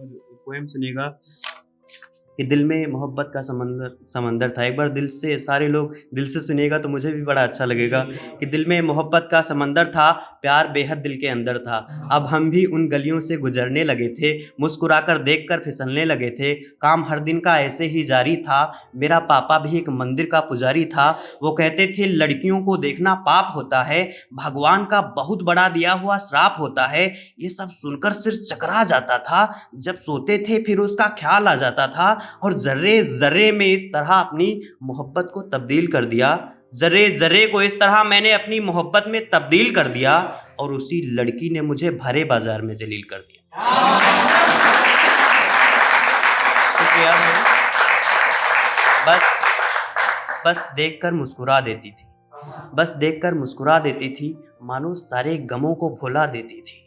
और पोएम सुनिएगा कि दिल में मोहब्बत का समंदर था। एक बार दिल से सारे लोग दिल से सुनिएगा तो मुझे भी बड़ा अच्छा लगेगा कि दिल में मोहब्बत का समंदर था, प्यार बेहद दिल के अंदर था। अब हम भी उन गलियों से गुजरने लगे थे, मुस्कुराकर देखकर फिसलने लगे थे। काम हर दिन का ऐसे ही जारी था। मेरा पापा भी एक मंदिर का पुजारी था। वो कहते थे लड़कियों को देखना पाप होता है, भगवान का बहुत बड़ा दिया हुआ श्राप होता है। ये सब सुनकर सिर चकरा जाता था। जब सोते थे फिर उसका ख्याल आ जाता था और जर्रे जर्रे में इस तरह अपनी मोहब्बत को तब्दील कर दिया। जर्रे जर्रे को इस तरह मैंने अपनी मोहब्बत में तब्दील कर दिया और उसी लड़की ने मुझे भरे बाजार में जलील कर दिया। शुक्रिया। बस देखकर मुस्कुरा देती थी, बस देखकर मुस्कुरा देती थी, मानो सारे गमों को भुला देती थी।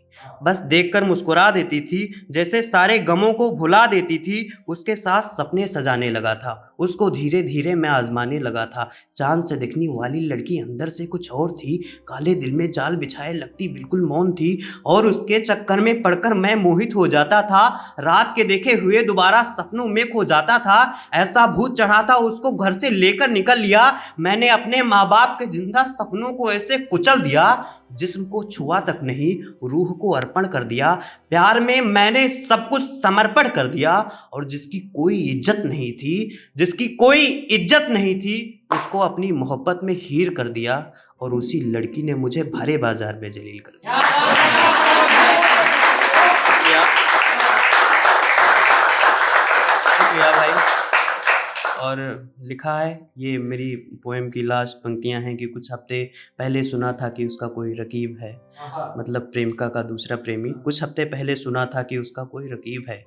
बस देखकर मुस्कुरा देती थी, जैसे सारे गमों को भुला देती थी। उसके साथ सपने सजाने लगा था, उसको धीरे धीरे मैं आजमाने लगा था। चांद से दिखने वाली लड़की अंदर से कुछ और थी, काले दिल में जाल बिछाए लगती बिल्कुल मौन थी और उसके चक्कर में पड़कर मैं मोहित हो जाता था। रात के देखे हुए दोबारा सपनों में खो जाता था। ऐसा भूत चढ़ा था उसको घर से लेकर निकल लिया। मैंने अपने माँ बाप के जिंदा सपनों को ऐसे कुचल दिया, जिस्म को छुआ तक नहीं रूह को अर्पण कर दिया। प्यार में मैंने सब कुछ समर्पण कर दिया और जिसकी कोई इज्जत नहीं थी, जिसकी कोई इज्जत नहीं थी, उसको अपनी मोहब्बत में हीर कर दिया और उसी लड़की ने मुझे भरे बाजार में जलील कर दिया। शुक्रिया भाई। और लिखा है, ये मेरी पोएम की लास्ट पंक्तियां हैं कि कुछ हफ्ते पहले सुना था कि उसका कोई रकीब है, मतलब प्रेमिका का दूसरा प्रेमी। कुछ हफ्ते पहले सुना था कि उसका कोई रकीब है,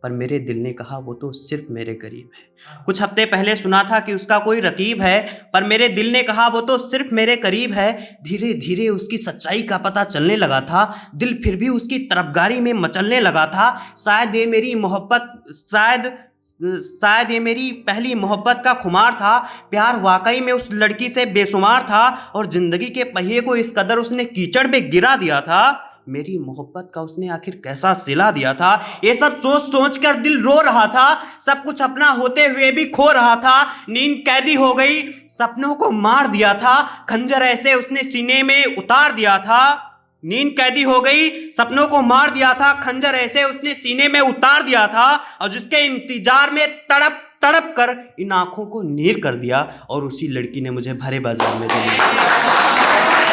पर मेरे दिल ने कहा वो तो सिर्फ मेरे करीब है। कुछ हफ्ते पहले सुना था कि उसका कोई रकीब है, पर मेरे दिल ने कहा वो तो सिर्फ मेरे करीब है। धीरे धीरे उसकी सच्चाई का पता चलने लगा था, दिल फिर भी उसकी तरफदारी में मचलने लगा था। शायद ये मेरी पहली मोहब्बत का खुमार था। प्यार वाकई में उस लड़की से बेशुमार था और जिंदगी के पहिए को इस कदर उसने कीचड़ में गिरा दिया था। मेरी मोहब्बत का उसने आखिर कैसा सिला दिया था। ये सब सोच सोच कर दिल रो रहा था, सब कुछ अपना होते हुए भी खो रहा था। नींद कैदी हो गई, सपनों को मार दिया था, खंजर ऐसे उसने सीने में उतार दिया था। नींद कैदी हो गई, सपनों को मार दिया था, खंजर ऐसे उसने सीने में उतार दिया था और जिसके इंतजार में तड़प तड़प कर इन आंखों को नीर कर दिया और उसी लड़की ने मुझे भरे बाजार में जलील कर दिया।